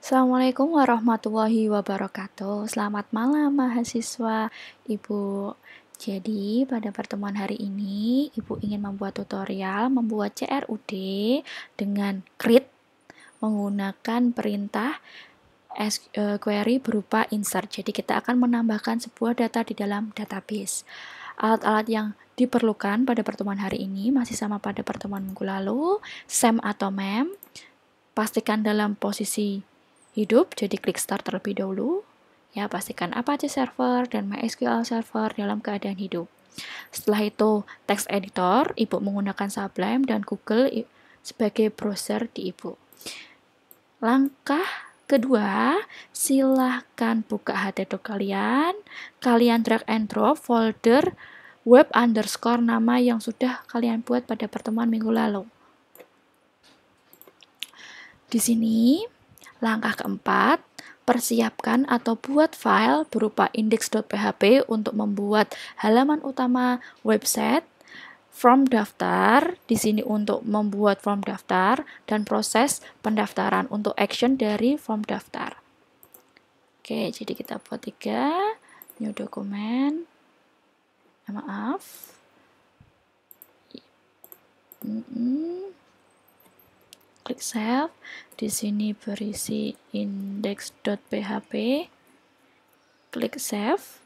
Assalamualaikum warahmatullahi wabarakatuh. Selamat malam mahasiswa Ibu. Jadi pada pertemuan hari ini Ibu ingin membuat tutorial membuat CRUD dengan create menggunakan perintah query berupa insert. Jadi kita akan menambahkan sebuah data di dalam database. Alat-alat yang diperlukan pada pertemuan hari ini masih sama pada pertemuan minggu lalu, SAM atau MEM. Pastikan dalam posisi hidup, jadi klik start terlebih dahulu. Ya, pastikan Apache Server dan MySQL Server dalam keadaan hidup. Setelah itu, text editor, Ibu menggunakan Sublime dan Google sebagai browser di Ibu. Langkah kedua, silahkan buka HTTP kalian drag and drop folder web underscore nama yang sudah kalian buat pada pertemuan minggu lalu. Di sini, langkah keempat, persiapkan atau buat file berupa index.php untuk membuat halaman utama website, form daftar, di sini untuk membuat form daftar, dan proses pendaftaran untuk action dari form daftar. Oke, jadi kita buat 3, new document, maaf, klik save. Di sini berisi index.php. Klik save.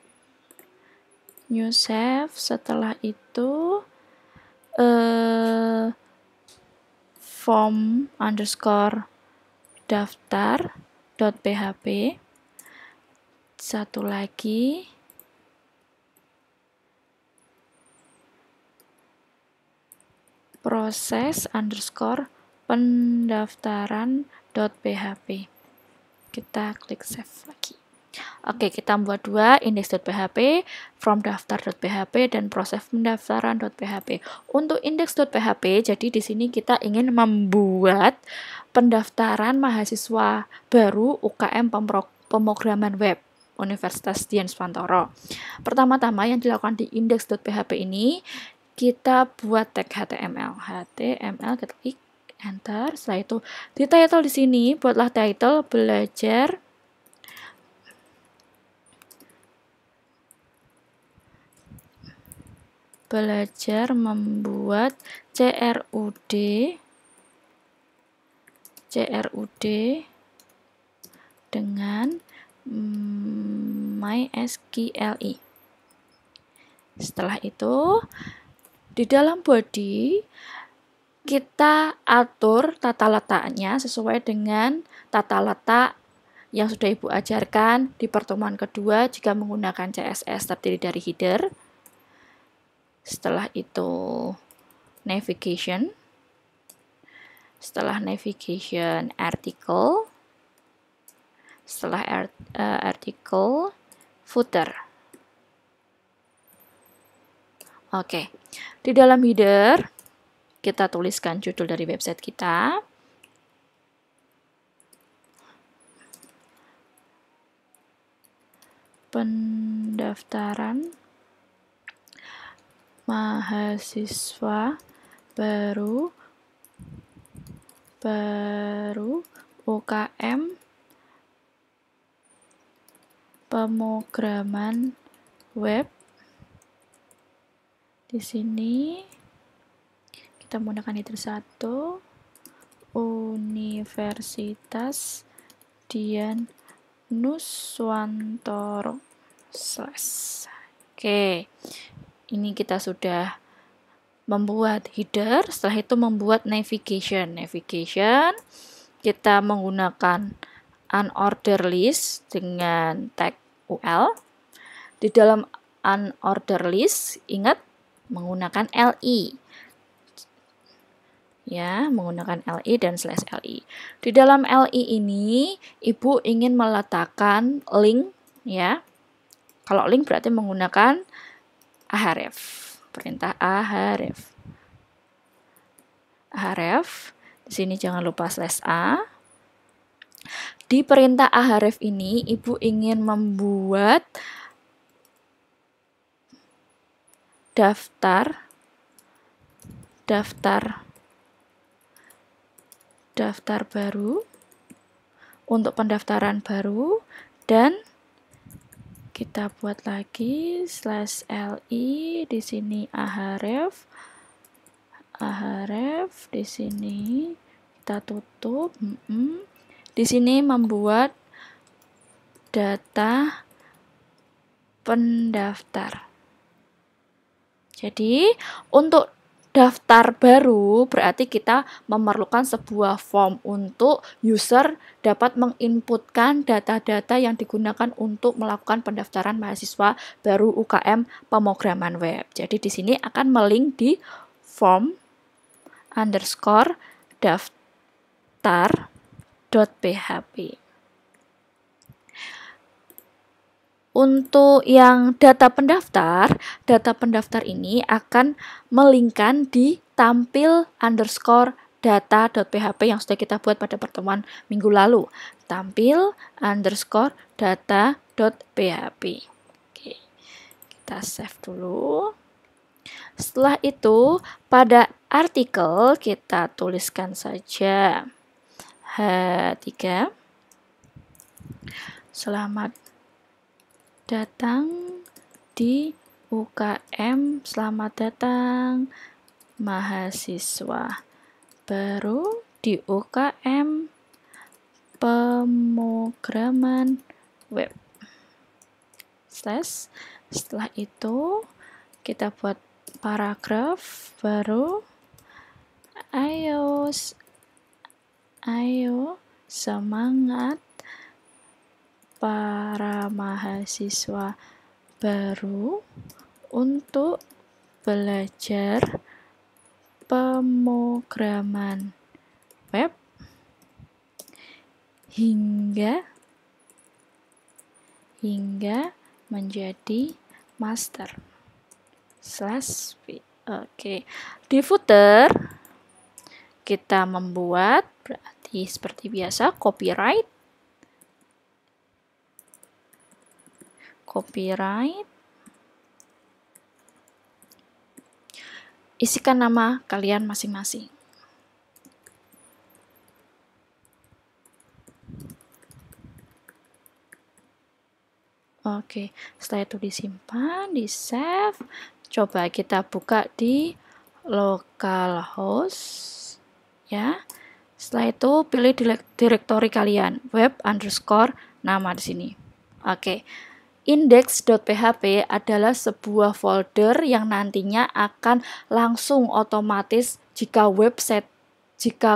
New save. Setelah itu form underscore daftar.php. Satu lagi proses underscore pendaftaran.php. Kita klik save lagi. Oke, kita membuat 2, index.php, from daftar.php, dan proses pendaftaran.php. Untuk index.php, jadi di sini kita ingin membuat pendaftaran mahasiswa baru UKM pemrograman web Universitas Dian Swantoro. Pertama-tama yang dilakukan di index.php ini, kita buat tag HTML. HTML, kita klik enter. Setelah itu di title di sini buatlah title belajar membuat CRUD dengan MySQLi. Setelah itu di dalam body kita atur tata letaknya sesuai dengan tata letak yang sudah Ibu ajarkan di pertemuan kedua jika menggunakan CSS terdiri dari header. Setelah itu navigation. Setelah navigation article. Setelah article footer. Oke. Di dalam header kita tuliskan judul dari website kita. Pendaftaran mahasiswa baru UKM pemrograman web. Di sini kita menggunakan header 1, Universitas Dian Nuswantoro / Oke, ini kita sudah membuat header. Setelah itu membuat navigation. Kita menggunakan unordered list dengan tag UL. Di dalam unordered list, ingat menggunakan LI. Ya, menggunakan LI dan /LI. Di dalam LI ini, Ibu ingin meletakkan link, ya. Kalau link berarti menggunakan ahref, perintah ahref. Di sini jangan lupa /a. Di perintah ahref ini, Ibu ingin membuat daftar baru untuk pendaftaran baru, dan kita buat lagi /li di sini ahref di sini kita tutup. Di sini membuat data pendaftar. Jadi untuk daftar baru berarti kita memerlukan sebuah form untuk user dapat menginputkan data-data yang digunakan untuk melakukan pendaftaran mahasiswa baru UKM pemrograman web. Jadi di sini akan melink di form_daftar.php. Untuk yang data pendaftar ini akan melingkan di tampil_data.php yang sudah kita buat pada pertemuan minggu lalu. Tampil_data.php. Oke, kita save dulu. Setelah itu, pada artikel kita tuliskan saja H3. Selamat datang di UKM, selamat datang mahasiswa baru di UKM pemrograman web. Setelah itu kita buat paragraf baru. Ayo semangat para mahasiswa baru untuk belajar pemrograman web hingga menjadi master. Oke. Di footer kita membuat berarti seperti biasa copyright. Isikan nama kalian masing-masing. Oke, setelah itu disimpan, di save. Coba kita buka di localhost ya. Setelah itu pilih direktori kalian, web_nama di sini. Oke. Index.php adalah sebuah folder yang nantinya akan langsung otomatis jika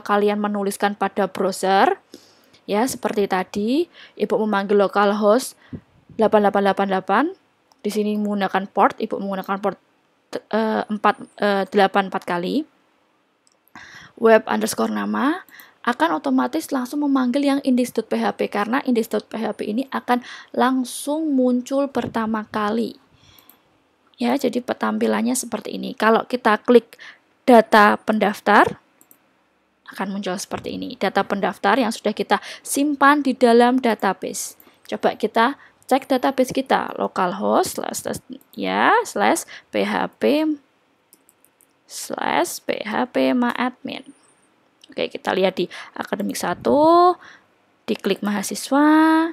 kalian menuliskan pada browser ya, seperti tadi Ibu memanggil localhost 8888, di sini menggunakan port, Ibu menggunakan port 84 kali. Web_nama akan otomatis langsung memanggil yang index.php karena index.php ini akan langsung muncul pertama kali. Ya, jadi tampilannya seperti ini. Kalau kita klik data pendaftar akan muncul seperti ini. Data pendaftar yang sudah kita simpan di dalam database. Coba kita cek database kita, localhost /php/php-admin. Oke, kita lihat di akademik 1, diklik mahasiswa,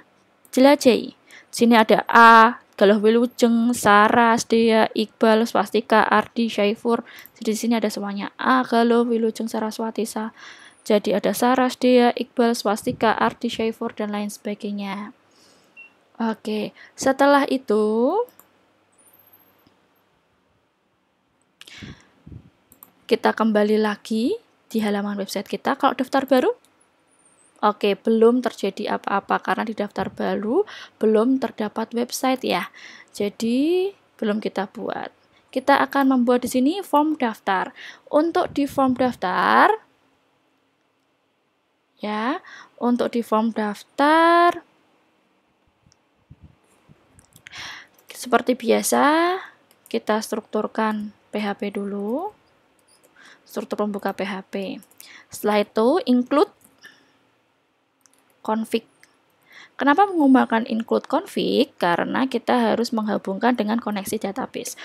jelajahi. Sini ada A, Galuh Wilujeng, Saras, Dea, Iqbal, Swastika, Ardi, Syaifur. Di sini ada semuanya A, Galuh, Wilujeng, Saraswati, Jadi ada Saras, Dea, Iqbal, Swastika, Ardi, Syaifur, dan lain sebagainya. Oke, setelah itu kita kembali lagi di halaman website kita. Kalau daftar baru, oke, belum terjadi apa-apa karena di daftar baru belum terdapat website ya. Jadi belum kita buat. Kita akan membuat di sini form daftar. Untuk di form daftar ya, seperti biasa kita strukturkan PHP dulu. Struktur pembuka PHP. Setelah itu include config. Kenapa menggunakan include config? Karena kita harus menghubungkan dengan koneksi database.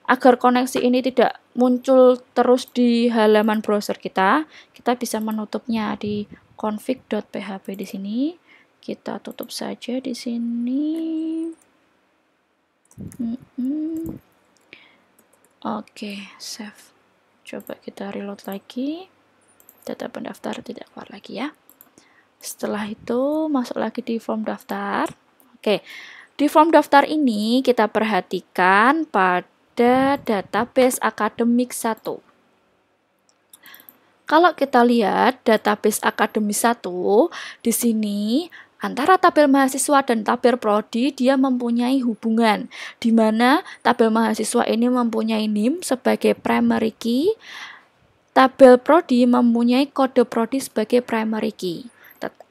Agar koneksi ini tidak muncul terus di halaman browser kita bisa menutupnya di config.php di sini. Kita tutup saja di sini. Oke, save. Coba kita reload lagi. Data pendaftar tidak keluar lagi ya. Setelah itu masuk lagi di form daftar. Oke, di form daftar ini kita perhatikan pada database akademik 1. Kalau kita lihat database akademik 1, di sini antara tabel mahasiswa dan tabel prodi dia mempunyai hubungan, di mana tabel mahasiswa ini mempunyai NIM sebagai primary key, tabel prodi mempunyai kode prodi sebagai primary key.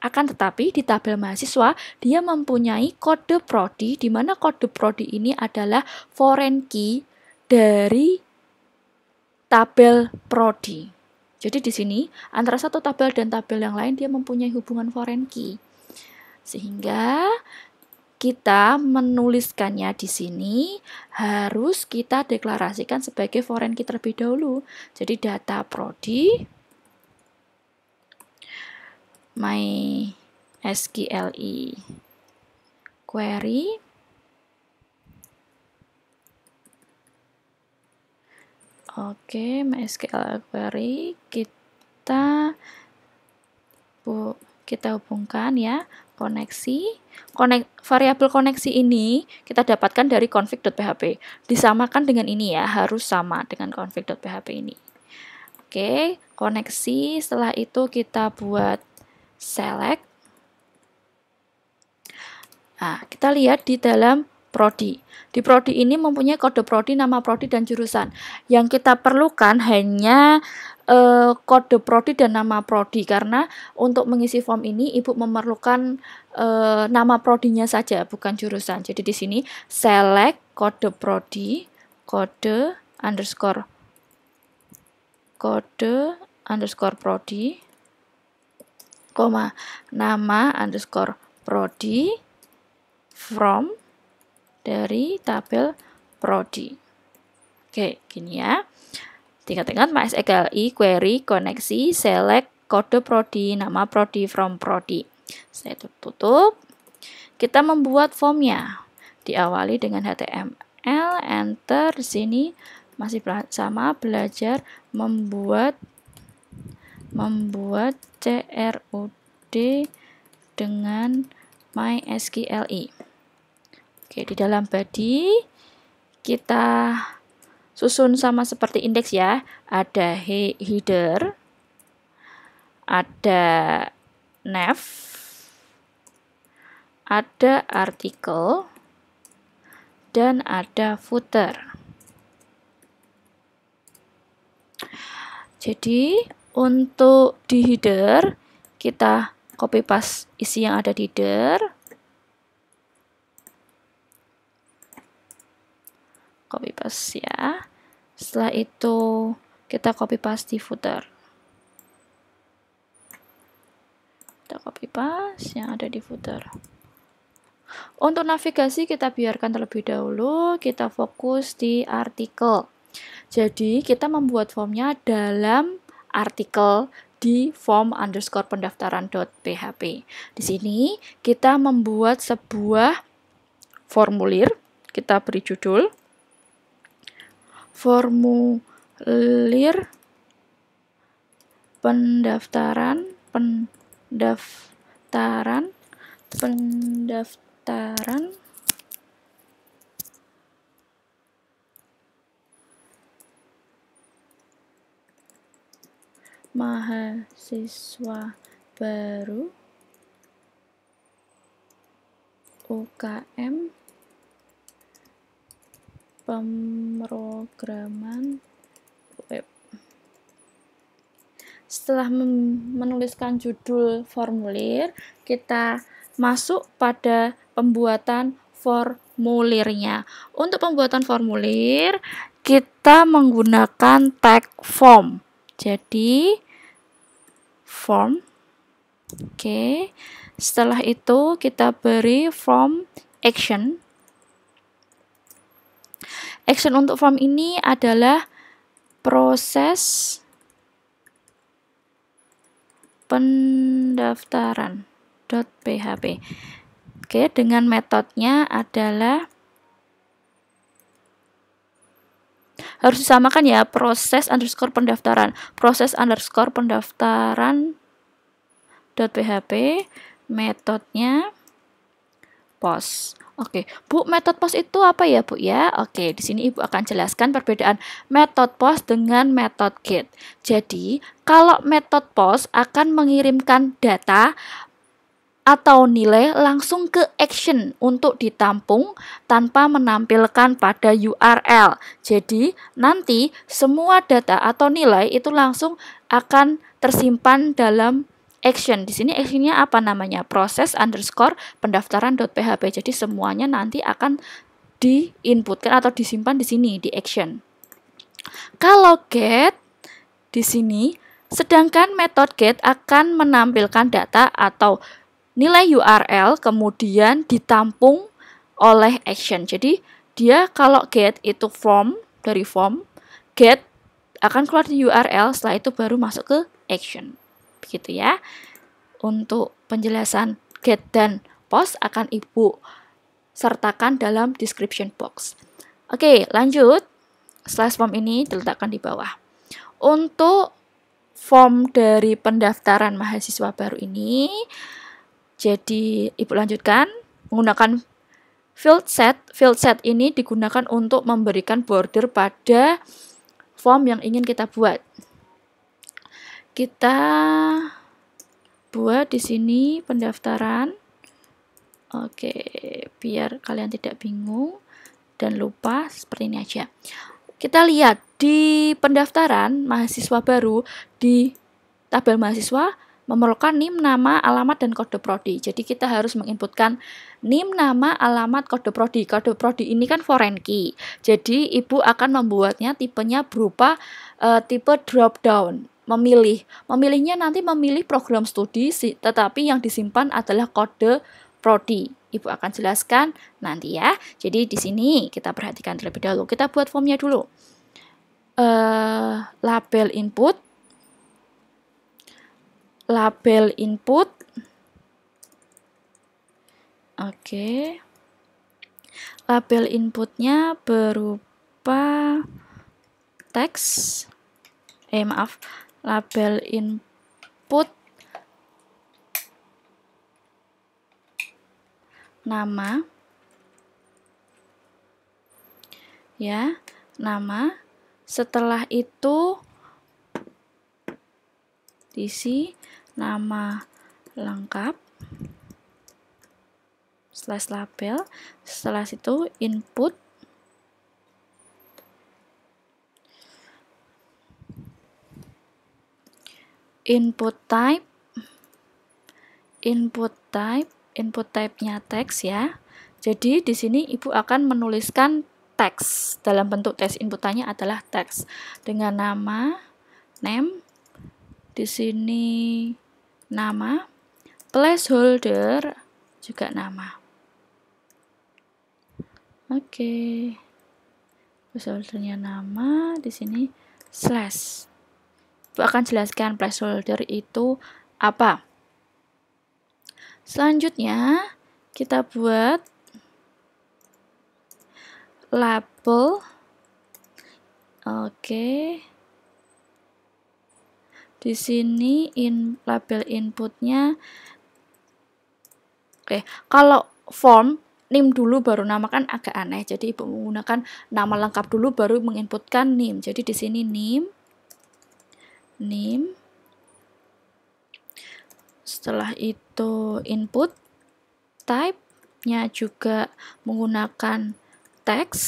Akan tetapi di tabel mahasiswa dia mempunyai kode prodi, di mana kode prodi ini adalah foreign key dari tabel prodi. Jadi di sini antara satu tabel dan tabel yang lain dia mempunyai hubungan foreign key. Sehingga kita menuliskannya di sini harus kita deklarasikan sebagai foreign key terlebih dahulu. Jadi data prodi MySQLi query MySQL query kita hubungkan ya variabel koneksi ini kita dapatkan dari config.php, disamakan dengan ini ya, harus sama dengan config.php ini. Oke, koneksi, setelah itu kita buat select. Nah, kita lihat di dalam prodi. Di prodi ini mempunyai kode prodi, nama prodi, dan jurusan. Yang kita perlukan hanya kode prodi dan nama prodi, karena untuk mengisi form ini Ibu memerlukan nama prodinya saja, bukan jurusan. Jadi di sini select kode prodi, kode underscore prodi, nama underscore prodi from dari tabel prodi. Oke, gini ya. Ingat-ingat MySQLi query koneksi select kode prodi, nama prodi, from prodi. Saya tutup. Kita membuat formnya. Diawali dengan HTML, enter. Di sini masih sama, belajar membuat CRUD dengan MySQLi. Oke, di dalam body kita susun sama seperti indeks ya. Ada header, ada nav, ada artikel, dan ada footer. Jadi untuk di header kita copy paste isi yang ada di header. Copy paste ya. Setelah itu kita copy paste di footer. Kita copy paste yang ada di footer. Untuk navigasi kita biarkan terlebih dahulu, kita fokus di artikel. Jadi kita membuat formnya dalam artikel di form underscore pendaftaran.php. Di sini kita membuat sebuah formulir, kita beri judul formulir pendaftaran mahasiswa baru UKM pemrograman web. Setelah menuliskan judul formulir, kita masuk pada pembuatan formulirnya. Untuk pembuatan formulir, kita menggunakan tag form. Jadi, form. Oke. Setelah itu, kita beri form action. Action untuk form ini adalah proses pendaftaran. .php. Oke, dengan metodenya adalah harus disamakan ya, proses underscore pendaftaran .php, metodenya post. Oke, Bu, metode post itu apa ya, Bu ya? Oke, di sini Ibu akan jelaskan perbedaan metode post dengan metode get. Jadi, kalau metode post akan mengirimkan data atau nilai langsung ke action untuk ditampung tanpa menampilkan pada URL. Jadi, nanti semua data atau nilai itu langsung akan tersimpan dalam action. Di sini actionnya apa namanya? Proses underscore pendaftaran.php. Jadi semuanya nanti akan diinputkan atau disimpan di sini di action. Kalau get di sini, sedangkan metode get akan menampilkan data atau nilai URL kemudian ditampung oleh action. Jadi dia kalau get itu dari form, get akan keluar di URL, setelah itu baru masuk ke action. Begitu ya. Untuk penjelasan get dan post akan Ibu sertakan dalam description box. Oke, lanjut. Slash form ini diletakkan di bawah. Untuk form dari pendaftaran mahasiswa baru ini, jadi Ibu lanjutkan menggunakan field set. Field set ini digunakan untuk memberikan border pada form yang ingin kita buat. Kita buat di sini pendaftaran. Oke, biar kalian tidak bingung dan lupa, seperti ini aja. Kita lihat di pendaftaran mahasiswa baru, di tabel mahasiswa memerlukan NIM, nama, alamat, dan kode prodi. Jadi kita harus menginputkan NIM, nama, alamat, kode prodi. Kode prodi ini kan foreign key. Jadi Ibu akan membuatnya tipenya berupa tipe drop down. Memilihnya nanti memilih program studi, tetapi yang disimpan adalah kode prodi. Ibu akan jelaskan nanti ya. Jadi di sini kita perhatikan terlebih dahulu. Kita buat formnya dulu. Label input. Oke. Label inputnya berupa teks. Label input nama, ya, nama. Setelah itu diisi nama lengkap slash label. Setelah itu input type-nya teks ya. Jadi di sini Ibu akan menuliskan teks dalam bentuk teks. Inputannya adalah teks dengan nama, name, di sini nama, placeholder juga nama. Oke. Placeholdernya nama, di sini slash. Ibu akan jelaskan placeholder itu apa. Selanjutnya kita buat label. Oke. Di sini label inputnya. Oke, kalau form NIM dulu baru nama kan agak aneh. Jadi Ibu menggunakan nama lengkap dulu baru menginputkan NIM. Jadi di sini NIM. Setelah itu input type-nya juga menggunakan teks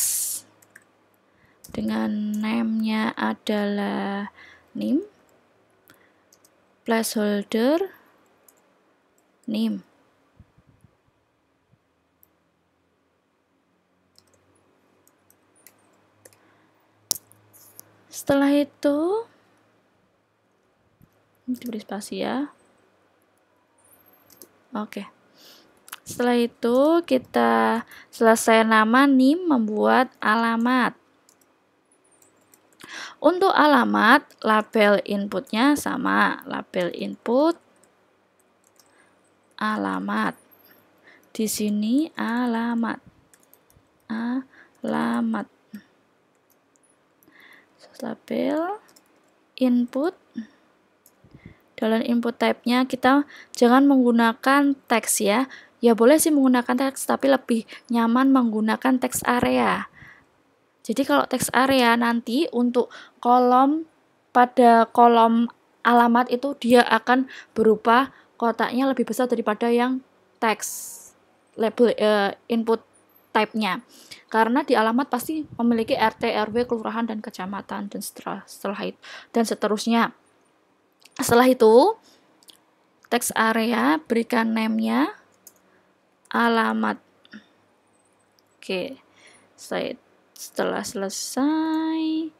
dengan name-nya adalah NIM, placeholder NIM. Setelah itu diberi spasi ya. Oke. Setelah itu kita selesai nama NIM, membuat alamat. Untuk alamat, label inputnya sama. Label input alamat. Di sini alamat. Stabil. Input. Dalam input type-nya kita jangan menggunakan teks ya. Ya boleh sih menggunakan teks, tapi lebih nyaman menggunakan teks area. Jadi kalau teks area nanti untuk pada kolom alamat itu dia akan berupa kotaknya lebih besar daripada yang teks label input type-nya. Karena di alamat pasti memiliki RT, RW, kelurahan dan kecamatan dan setelah itu dan seterusnya. Setelah itu teks area berikan name-nya alamat. Oke. Setelah selesai.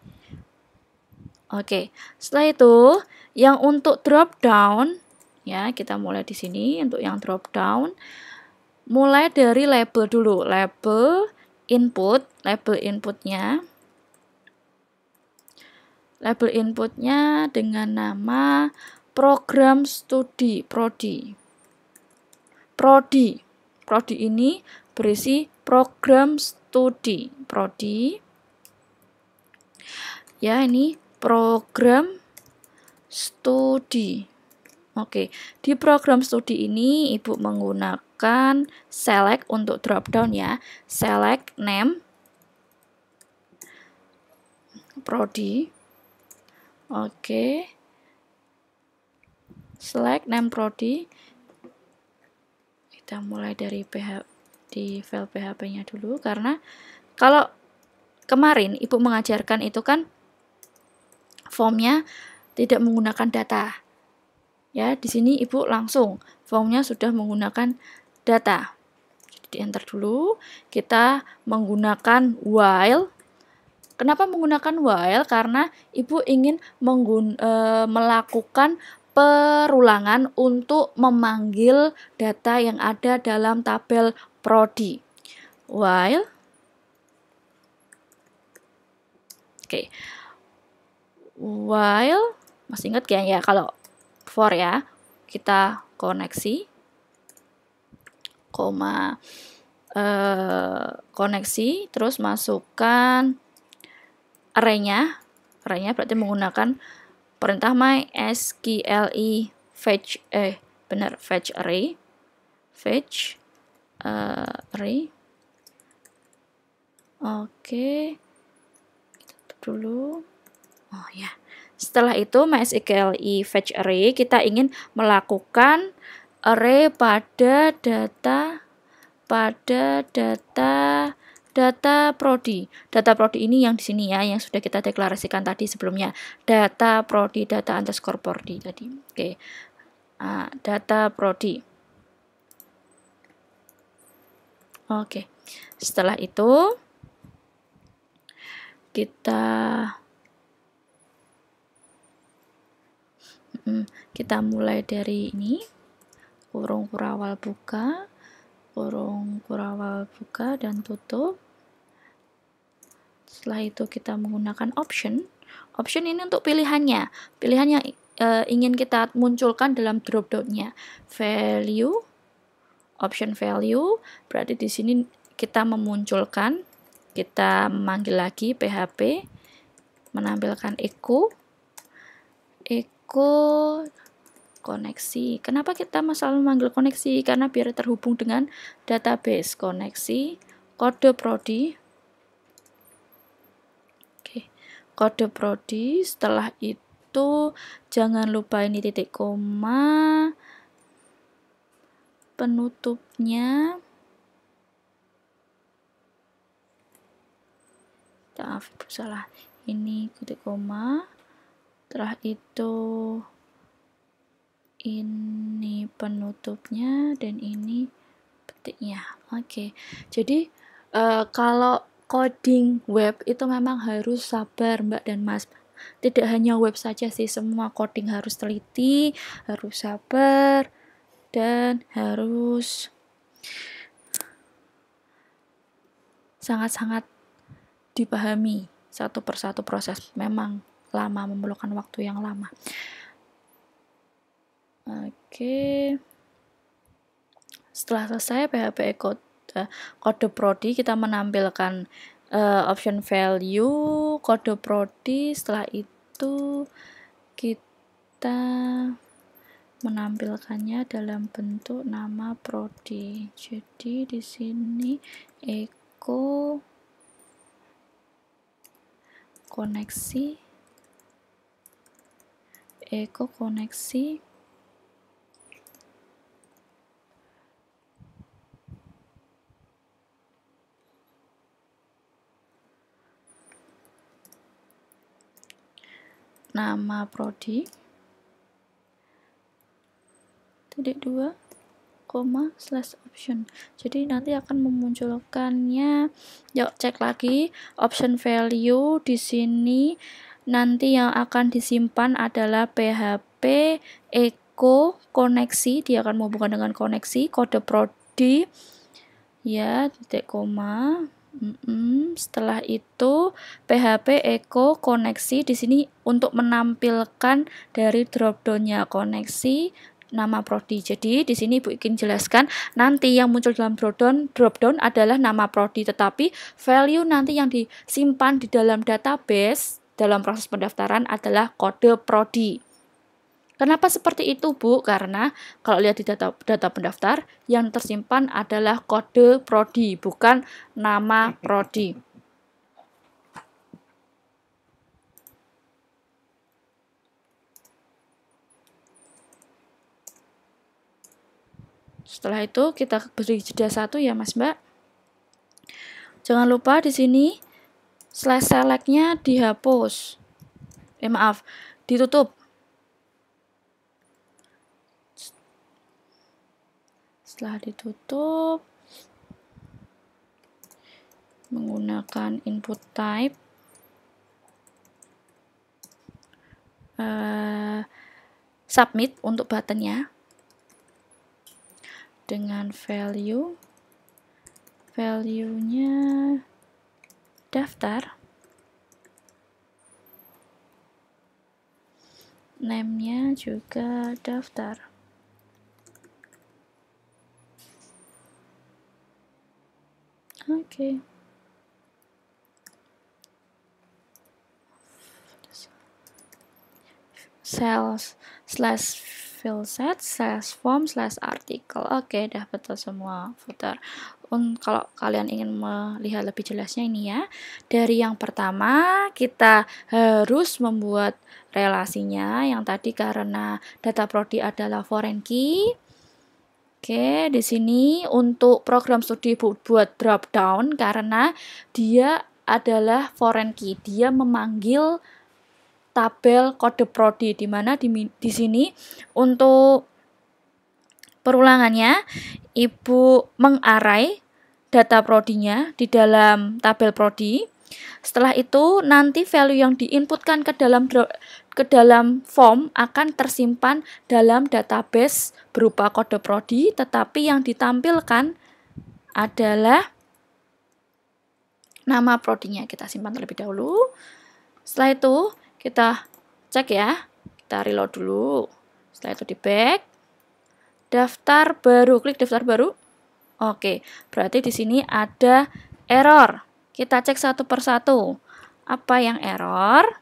Oke, setelah itu yang untuk drop down ya, kita mulai di sini untuk yang drop down. Mulai dari label dulu, label inputnya. Label inputnya dengan nama program studi, prodi. Prodi ini berisi program studi, prodi. Ya, ini program studi. Oke, di program studi ini Ibu menggunakan select untuk drop down ya. Select name prodi. Oke. Select name prodi. Kita mulai dari di file PHP-nya dulu karena kalau kemarin Ibu mengajarkan itu kan formnya tidak menggunakan data. Ya, di sini Ibu langsung formnya sudah menggunakan data. Jadi di enter dulu. Kita menggunakan while. Kenapa menggunakan while? Karena Ibu ingin melakukan perulangan untuk memanggil data yang ada dalam tabel prodi. While. Oke. While, masih ingat ya kalau for ya, kita koneksi, koneksi, terus masukkan array-nya berarti menggunakan perintah mysqli fetch array, Oke, kita tutup dulu. Oh ya, setelah itu mysqli fetch array kita ingin melakukan array pada data prodi. Data prodi ini yang di sini ya, yang sudah kita deklarasikan tadi sebelumnya. Data prodi, data underscore prodi tadi. Oke. Data prodi. Oke. Setelah itu kita mulai dari ini. Kurung kurawal buka dan tutup. Setelah itu kita menggunakan option ini untuk pilihan yang ingin kita munculkan dalam drop down-nya. Value, option value, berarti di sini kita memunculkan, kita memanggil lagi PHP, menampilkan echo koneksi. Kenapa kita selalu memanggil koneksi? Karena biar terhubung dengan database. Koneksi, kode prodi. Oke, kode prodi. Setelah itu jangan lupa ini titik koma. Penutupnya. Maaf, salah. Ini titik koma. Setelah itu ini penutupnya dan ini petiknya. Oke. Jadi kalau coding web itu memang harus sabar Mbak dan Mas. Tidak hanya web saja sih, semua coding harus teliti, harus sabar dan harus sangat-sangat dipahami satu persatu proses. Memang lama, memerlukan waktu yang lama. Oke. Setelah selesai PHP kode prodi, kita menampilkan option value kode prodi. Setelah itu kita menampilkannya dalam bentuk nama prodi. Jadi di sini Eko koneksi nama prodi (2, /option). Jadi nanti akan memunculkannya. Yuk cek lagi option value di sini. Nanti yang akan disimpan adalah PHP Eko koneksi, dia akan menghubungkan dengan koneksi kode prodi ya, (, setelah itu PHP Eko koneksi di sini untuk menampilkan dari dropdownnya koneksi nama prodi. Jadi di sini Ibu ingin jelaskan nanti yang muncul dalam dropdown adalah nama prodi, tetapi value nanti yang disimpan di dalam database dalam proses pendaftaran adalah kode prodi. Kenapa seperti itu, Bu? Karena kalau lihat di data pendaftar yang tersimpan adalah kode prodi, bukan nama prodi. Setelah itu kita beri jeda 1 ya, Mas Mbak. Jangan lupa di sini slash select-nya dihapus. Ditutup. Setelah ditutup, menggunakan input type submit untuk buttonnya dengan value-nya daftar, name-nya juga daftar. Oke. /fillset/form/artikel. Oke, dah betul semua footer. Kalau kalian ingin melihat lebih jelasnya ini ya, dari yang pertama kita harus membuat relasinya. Yang tadi karena data prodi adalah foreign key. Oke, di sini untuk program studi buat drop down karena dia adalah foreign key. Dia memanggil tabel kode prodi, di mana di sini untuk perulangannya Ibu mengarray data prodinya di dalam tabel prodi. Setelah itu nanti value yang diinputkan ke dalam form akan tersimpan dalam database berupa kode prodi, tetapi yang ditampilkan adalah nama prodinya. Kita simpan terlebih dahulu. Setelah itu kita cek ya, kita reload dulu. Setelah itu di back, daftar baru, klik daftar baru. Oke, berarti di sini ada error. Kita cek satu persatu. Apa yang error?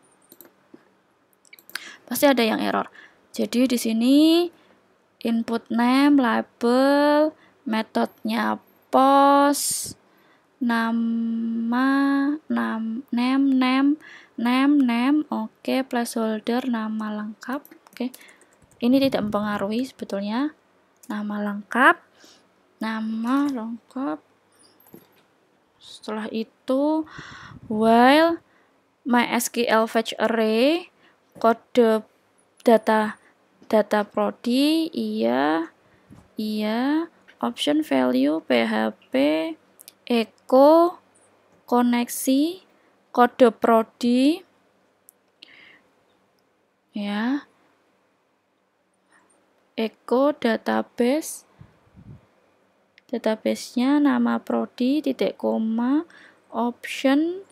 Pasti ada yang error. Jadi di sini input name, label, metodenya post, nama, name, oke, placeholder, nama lengkap, oke. Ini tidak mempengaruhi sebetulnya. Nama lengkap. Setelah itu while MySQL fetch array kode data prodi iya, option value PHP Eko koneksi kode prodi ya, Eko database-nya nama prodi, (, option.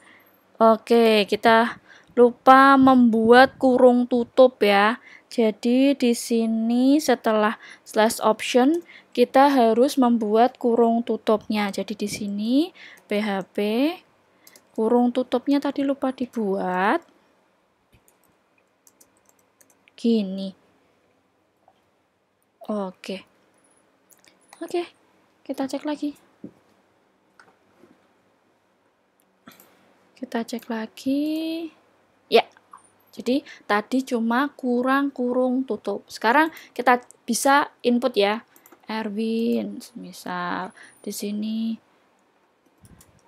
Oke, kita lupa membuat kurung tutup ya. Jadi di sini setelah slash option kita harus membuat kurung tutupnya. Jadi di sini PHP kurung tutupnya tadi lupa dibuat. Gini. Oke. Oke, kita cek lagi. Kita cek lagi. Ya. Jadi tadi cuma kurang kurung tutup. Sekarang kita bisa input ya. Erwin, misal di sini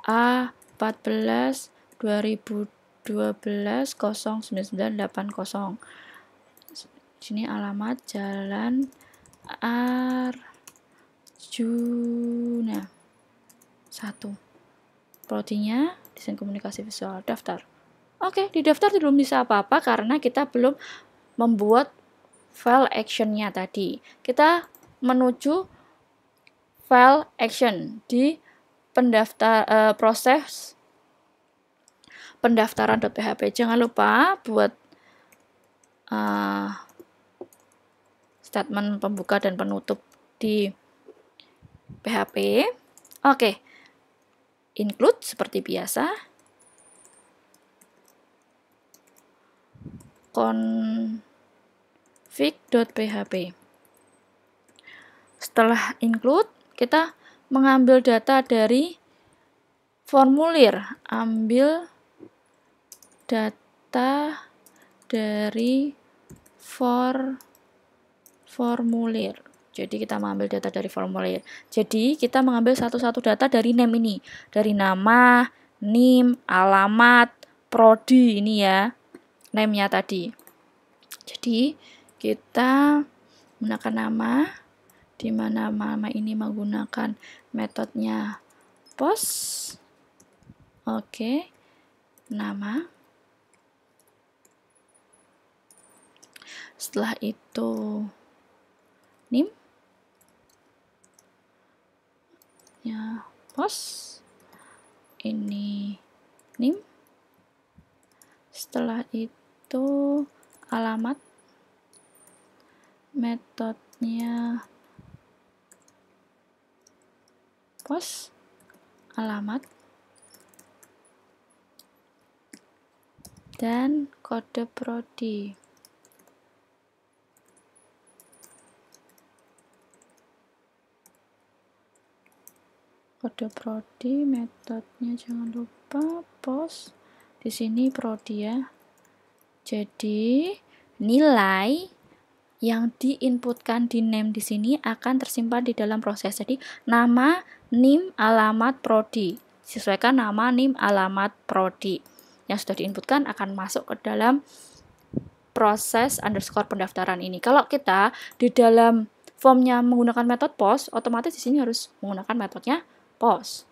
A14 2012 09980. Sini alamat Jalan Arjuna 1. Prodinya desain komunikasi visual, daftar. Oke, di daftar belum bisa apa-apa karena kita belum membuat file actionnya tadi. Kita menuju file action di proses pendaftaran.php. Jangan lupa buat statement pembuka dan penutup di PHP. Oke. Include seperti biasa. config.php. Setelah include, kita mengambil data dari formulir. Ambil data dari formulir. Jadi kita mengambil data dari formulir. Jadi kita mengambil satu-satu data dari name ini. Dari nama, NIM, alamat, prodi ini ya. Name-nya tadi. Jadi kita menggunakan nama, di mana nama ini menggunakan metodenya post. Oke. Nama. Setelah itu NIM. Ya, post. Ini NIM. Setelah itu alamat. Metodenya post. Alamat. Dan kode prodi. Kode prodi, metodenya jangan lupa post. Di sini prodi ya. Jadi nilai yang diinputkan di name di sini akan tersimpan di dalam proses. Jadi nama, NIM, alamat, prodi. Sesuaikan nama, NIM, alamat, prodi. Yang sudah diinputkan akan masuk ke dalam proses underscore pendaftaran ini. Kalau kita di dalam formnya menggunakan metode post, otomatis di sini harus menggunakan metodenya post.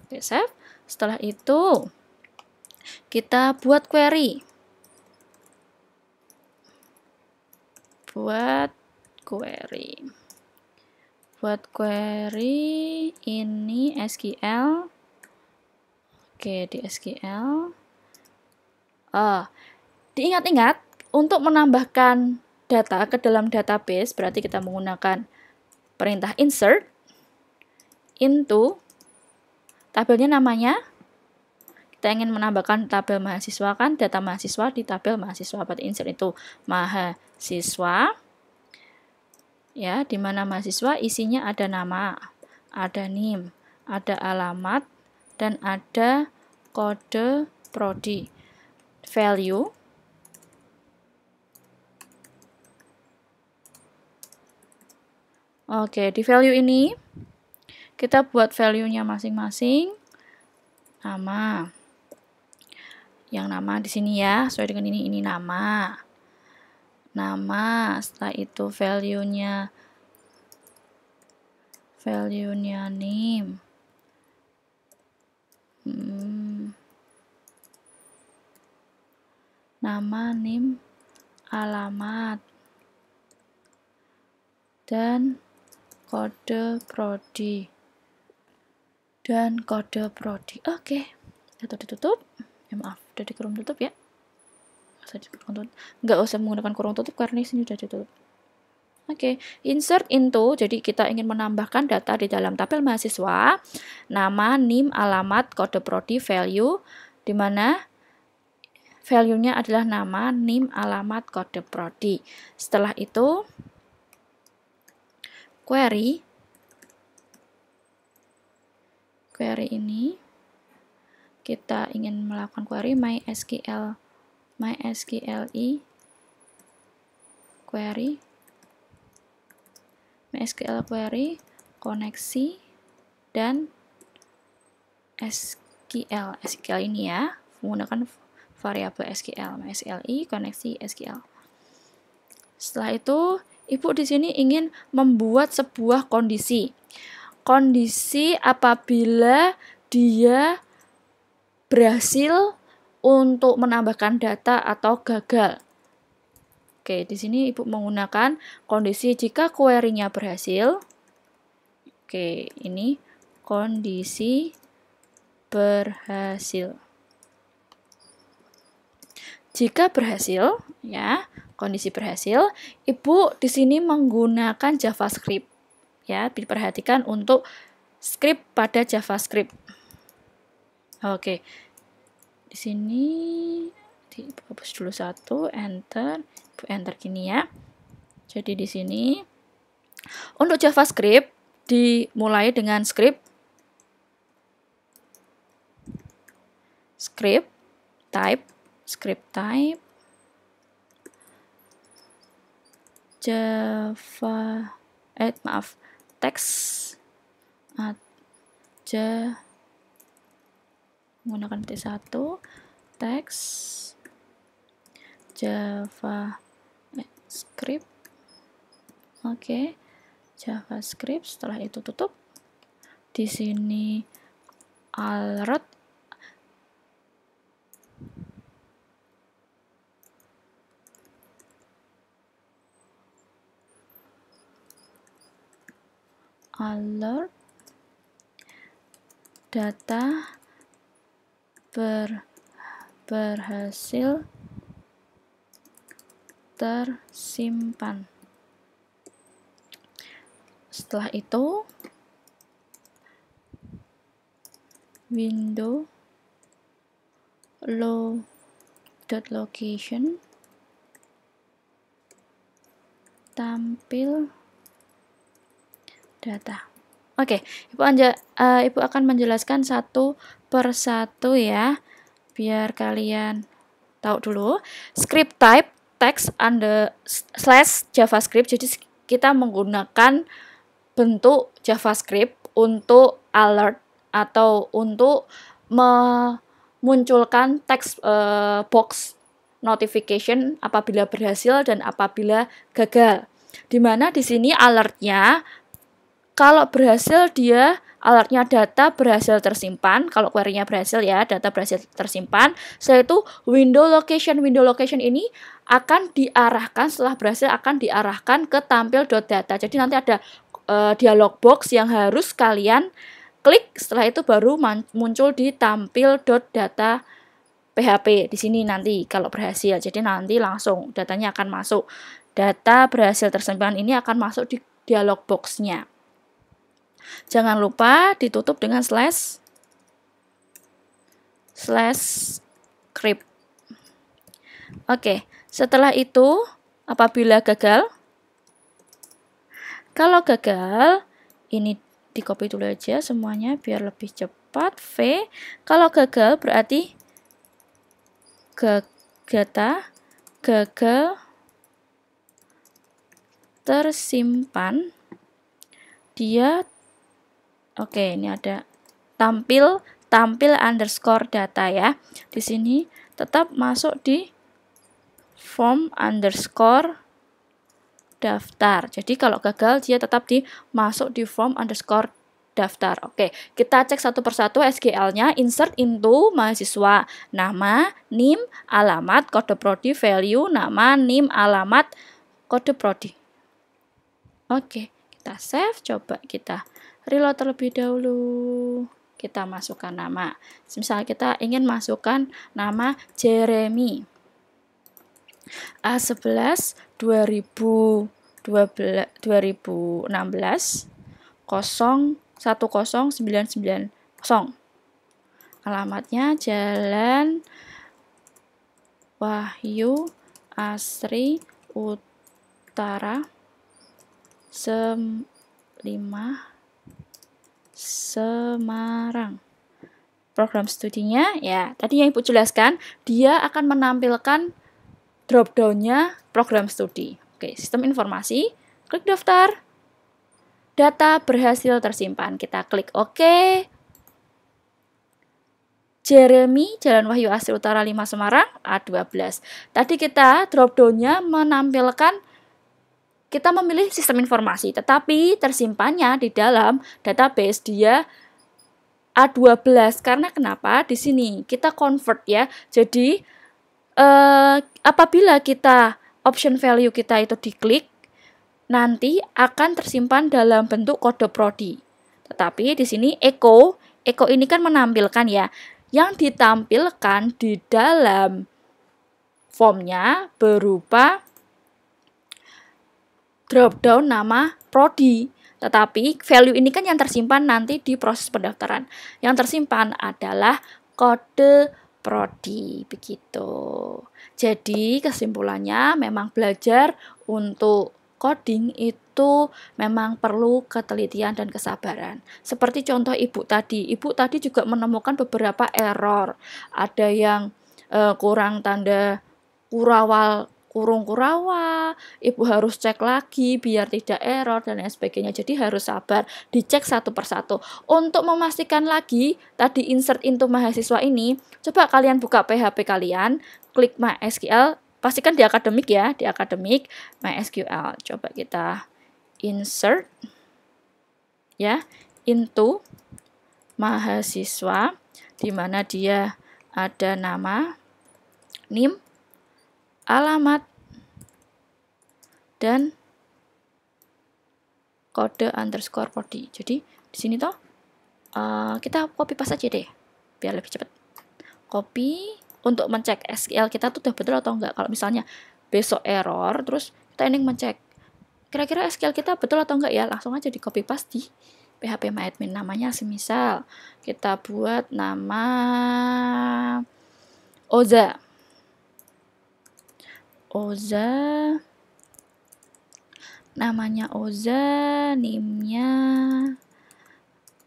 Oke, save. Setelah itu kita buat query. Buat query ini SQL. Oke, di SQL. Diingat-ingat untuk menambahkan data ke dalam database berarti kita menggunakan perintah insert into tabelnya namanya. Kita ingin menambahkan tabel mahasiswa kan, data mahasiswa di tabel mahasiswa. Berarti insert itu mahasiswa. Ya, di mana mahasiswa isinya ada nama, ada NIM, ada alamat, dan ada kode prodi. Value. Oke, di value ini kita buat value-nya masing-masing. Nama. Yang nama di sini ya, sesuai dengan ini nama. Nama, setelah itu value-nya NIM. Nama, NIM, alamat, dan kode prodi. Oke, itu ditutup. Maaf, udah dikerum tutup ya. nggak usah menggunakan kurung tutup karena di sini sudah ditutup. Oke, insert into, jadi kita ingin menambahkan data di dalam tabel mahasiswa, nama, NIM, alamat, kode prodi, value, di mana value-nya adalah nama, NIM, alamat, kode prodi. Setelah itu, query ini, kita ingin melakukan query MySQL, MySQL query, koneksi, dan SQL ini ya, menggunakan variabel SQL, MySQL koneksi SQL. Setelah itu, Ibu di sini ingin membuat sebuah kondisi. Kondisi apabila dia berhasil untuk menambahkan data atau gagal. Oke, di sini Ibu menggunakan kondisi jika query-nya berhasil. Oke, ini kondisi berhasil. Jika berhasil, ya, kondisi berhasil, Ibu di sini menggunakan JavaScript. Ya, diperhatikan untuk script pada JavaScript. Oke. Di sini dihapus dulu satu, enter gini ya. Jadi di sini untuk JavaScript dimulai dengan script type text aja menggunakan T1 text JavaScript. Oke, JavaScript, setelah itu tutup. Di sini alert data berhasil tersimpan. Setelah itu window location tampil data. Oke, Ibu akan menjelaskan satu persatu ya, biar kalian tahu dulu. Script type text / JavaScript. Jadi kita menggunakan bentuk JavaScript untuk alert atau untuk memunculkan text box notification apabila berhasil dan apabila gagal. Dimana di sini alertnya, kalau berhasil dia alertnya data berhasil tersimpan. Kalau query-nya berhasil ya, data berhasil tersimpan. Setelah itu window location ini akan diarahkan, setelah berhasil akan diarahkan ke tampil.data. Jadi nanti ada dialog box yang harus kalian klik, setelah itu baru muncul di tampil.data PHP di sini nanti kalau berhasil. Jadi nanti langsung datanya akan masuk. Data berhasil tersimpan ini akan masuk di dialog box-nya. Jangan lupa ditutup dengan /script. Oke, setelah itu apabila gagal, kalau gagal ini di copy dulu aja semuanya biar lebih cepat. V. Kalau gagal berarti data gagal tersimpan. Dia oke, ini ada tampil underscore data ya. Di sini tetap masuk di form underscore daftar. Jadi kalau gagal dia tetap masuk di form underscore daftar. Oke, kita cek satu persatu SQL-nya. Insert into mahasiswa, nama, NIM, alamat, kode prodi, value, nama, NIM, alamat, kode prodi. Oke, kita save. Coba kita reload terlebih dahulu. Kita masukkan nama. Misalnya kita ingin masukkan nama Jeremy. A11 2016 010990. Alamatnya Jalan Wahyu Asri Utara 5 Semarang. Program studinya ya tadi yang Ibu jelaskan, dia akan menampilkan drop down-nya program studi. Oke, sistem informasi, klik daftar. Data berhasil tersimpan. Kita klik OK. Jeremy, Jalan Wahyu Asri Utara 5 Semarang, A12. Tadi kita drop down-nya menampilkan kita memilih sistem informasi, tetapi tersimpannya di dalam database dia A12. Karena kenapa? Di sini kita convert ya. Jadi apabila kita option value kita itu diklik, nanti akan tersimpan dalam bentuk kode prodi. Tetapi di sini echo ini kan menampilkan ya, yang ditampilkan di dalam formnya berupa drop down nama prodi. Tetapi value ini kan yang tersimpan nanti di proses pendaftaran. Yang tersimpan adalah kode prodi, begitu. Jadi kesimpulannya memang belajar untuk coding itu memang perlu ketelitian dan kesabaran. Seperti contoh Ibu tadi juga menemukan beberapa error. Ada yang kurang tanda kurung kurawa, Ibu harus cek lagi biar tidak error dan lain sebagainya. Jadi harus sabar, dicek satu persatu. Untuk memastikan lagi, tadi insert into mahasiswa ini, coba kalian buka PHP kalian, klik MySQL, pastikan di akademik ya, di akademik MySQL. Coba kita insert ya, into mahasiswa, di mana dia ada nama, NIM, alamat, dan kode underscore prodi. Jadi di sini toh kita copy paste aja deh biar lebih cepat. Copy untuk mencek SQL kita tuh udah betul atau enggak. Kalau misalnya besok error, terus kita ingin mencek kira-kira SQL kita betul atau enggak ya, langsung aja di copy paste di PHP MyAdmin. Namanya semisal kita buat nama Oza, namanya Oza, NIM-nya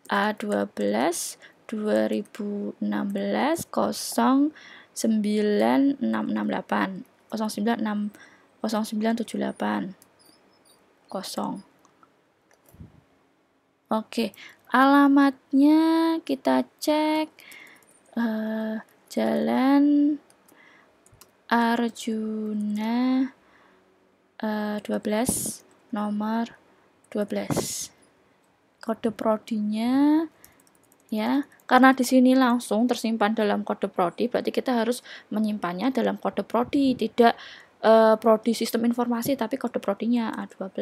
A12 2016 09668 09780. Oke, alamatnya kita cek Jalan Arjuna 12 nomor 12. Kode prodinya ya, karena di sini langsung tersimpan dalam kode prodi, berarti kita harus menyimpannya dalam kode prodi, tidak prodi sistem informasi tapi kode prodinya A12.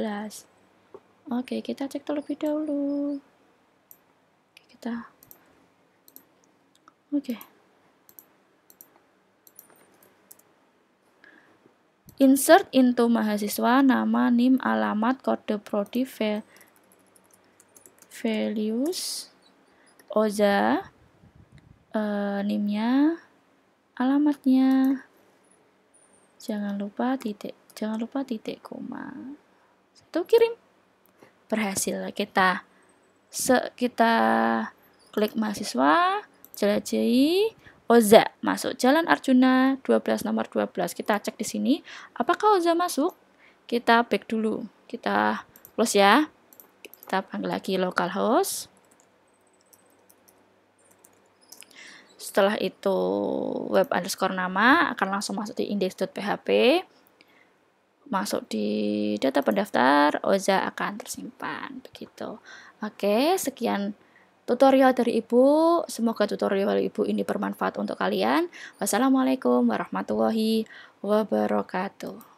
Oke, kita cek terlebih dahulu. Oke. Insert into mahasiswa, nama, NIM, alamat, kode prodi, values, Oza, NIM-nya, alamatnya. Jangan lupa titik koma. Satu kirim. Berhasil. Kita klik mahasiswa, jelajahi, Oza masuk Jalan Arjuna 12 nomor 12. Kita cek di sini apakah Oza masuk. Kita back dulu. Kita close ya. Kita panggil lagi localhost. Setelah itu web underscore nama akan langsung masuk di index.php. Masuk di data pendaftar, Oza akan tersimpan. Begitu. Oke, sekian tutorial dari Ibu. Semoga tutorial Ibu ini bermanfaat untuk kalian. Wassalamualaikum warahmatullahi wabarakatuh.